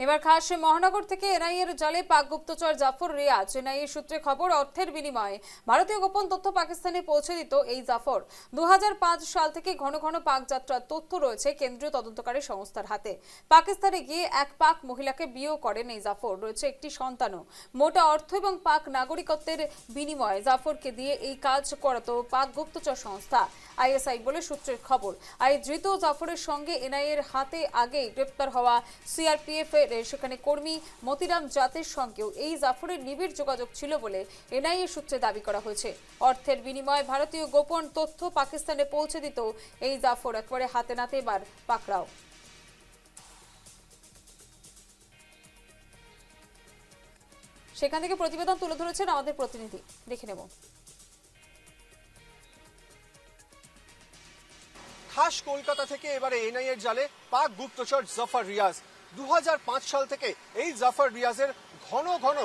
এবার খাস মহানগর থেকে এনআইএর জালে পাক গুপ্তচর জাফর রিয়াজ। এনআইএ সূত্রে খবর, অর্থের বিনিময়ে ভারতীয় গোপন তথ্য পাকিস্তানে পৌঁছে দিত এই জাফর। 2005 সাল থেকে ঘন ঘন পাক যাত্রার তথ্য রয়েছে কেন্দ্রীয় তদন্তকারী সংস্থার হাতে। পাকিস্তানে গিয়ে এক পাক মহিলাকে বিয়েও করেন এই জাফর। রয়েছে একটি সন্তানও। মোটা অর্থ এবং পাক নাগরিকত্বের বিনিময়ে জাফরকে দিয়ে এই কাজ করাতো পাক গুপ্তচর সংস্থা আইএসআই বলে সূত্রের খবর। আর ধৃত জাফরের সঙ্গে এনআইএর হাতে আগেই গ্রেপ্তার হওয়া সিআরপিএফ এর সেখানে কর্মী মতিরাম জাতের সঙ্গেও এই জাফরের নিবিড় যোগাযোগ ছিল বলে এনআইএ সূত্রে দাবি করা হয়েছে। অর্থের বিনিময়ে ভারতীয় গোপন তথ্য পাকিস্তানে পৌঁছে দিত এই জাফর। একবারে হাতে নাতে এবার পাকড়াও। সেখান থেকে প্রতিবেদন তুলে ধরেছেন আমাদের প্রতিনিধি, দেখে নেব। খাস কলকাতা থেকে এবারে এনআইএর জালে পাক গুপ্তচর জাফর রিয়াজ। 2005 সাল থেকে এই জাফর রিয়াজের ঘন ঘন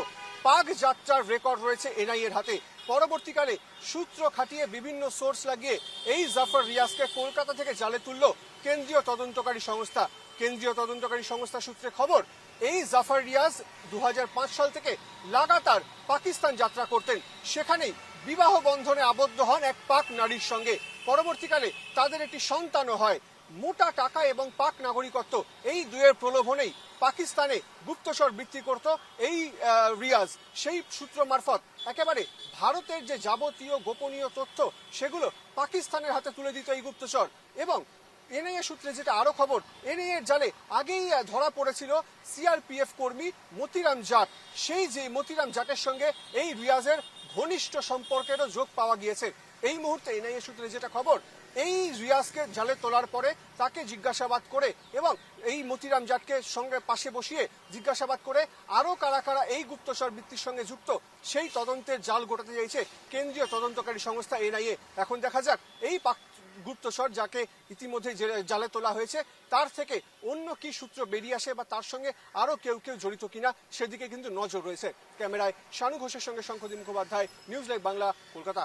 পাক যাত্রার রেকর্ড রয়েছে এনআইএর হাতে। পরবর্তীকালে সূত্র খাটিয়ে বিভিন্ন সোর্স লাগিয়ে এই জাফর রিয়াজকে কলকাতা থেকে জালে তুলল কেন্দ্রীয় তদন্তকারী সংস্থা। কেন্দ্রীয় তদন্তকারী সংস্থা সূত্রে খবর, এই জাফর রিয়াজ 2005 সাল থেকে লাগাতার পাকিস্তান যাত্রা করতেন। সেখানেই বিবাহ বন্ধনে আবদ্ধ হন এক পাক নারীর সঙ্গে। পরবর্তীকালে তাদের একটি সন্তানও হয়। মোটা টাকা এবং পাক নাগরিকত্ব, এই দুয়ের প্রলোভনেই পাকিস্তানে গুপ্তচর বৃত্তি করত এই রিয়াজ। সেই সূত্র মারফত একেবারে ভারতের যে যাবতীয় গোপনীয় তথ্য সেগুলো পাকিস্তানের হাতে তুলে দিত এই গুপ্তচর। এবং এনআইএ সূত্রে যেটা আরো খবর, এনআইএর জালে আগেই ধরা পড়েছিল সিআরপিএফ কর্মী মতিরাম জাট। সেই যে মতিরাম জাটের সঙ্গে এই রিয়াজের ঘনিষ্ঠ সম্পর্কেরও যোগ পাওয়া গিয়েছে। এই মুহূর্তে এনআইএ সূত্রে যেটা খবর, এই রিয়াজকে জালে তোলার পরে তাকে জিজ্ঞাসাবাদ করে এবং এই মতিরাম জাটকে সঙ্গে পাশে বসিয়ে জিজ্ঞাসাবাদ করে আরো কারা কারা এই গুপ্তচর বৃত্তির সঙ্গে যুক্ত সেই তদন্তের জাল গোটাতে চাইছে কেন্দ্রীয় তদন্তকারী সংস্থা এনআইএ। এখন দেখা যাক এই গুপ্তচর যাকে ইতিমধ্যে জালে তোলা হয়েছে তার থেকে অন্য কি সূত্র বেরিয়ে আসে বা তার সঙ্গে আরো কেউ জড়িত কিনা সেদিকে কিন্তু নজর রয়েছে। ক্যামেরায় শানু ঘোষের সঙ্গে শঙ্খদীপ মুখোপাধ্যায়, নিউজ লাইভ বাংলা, কলকাতা।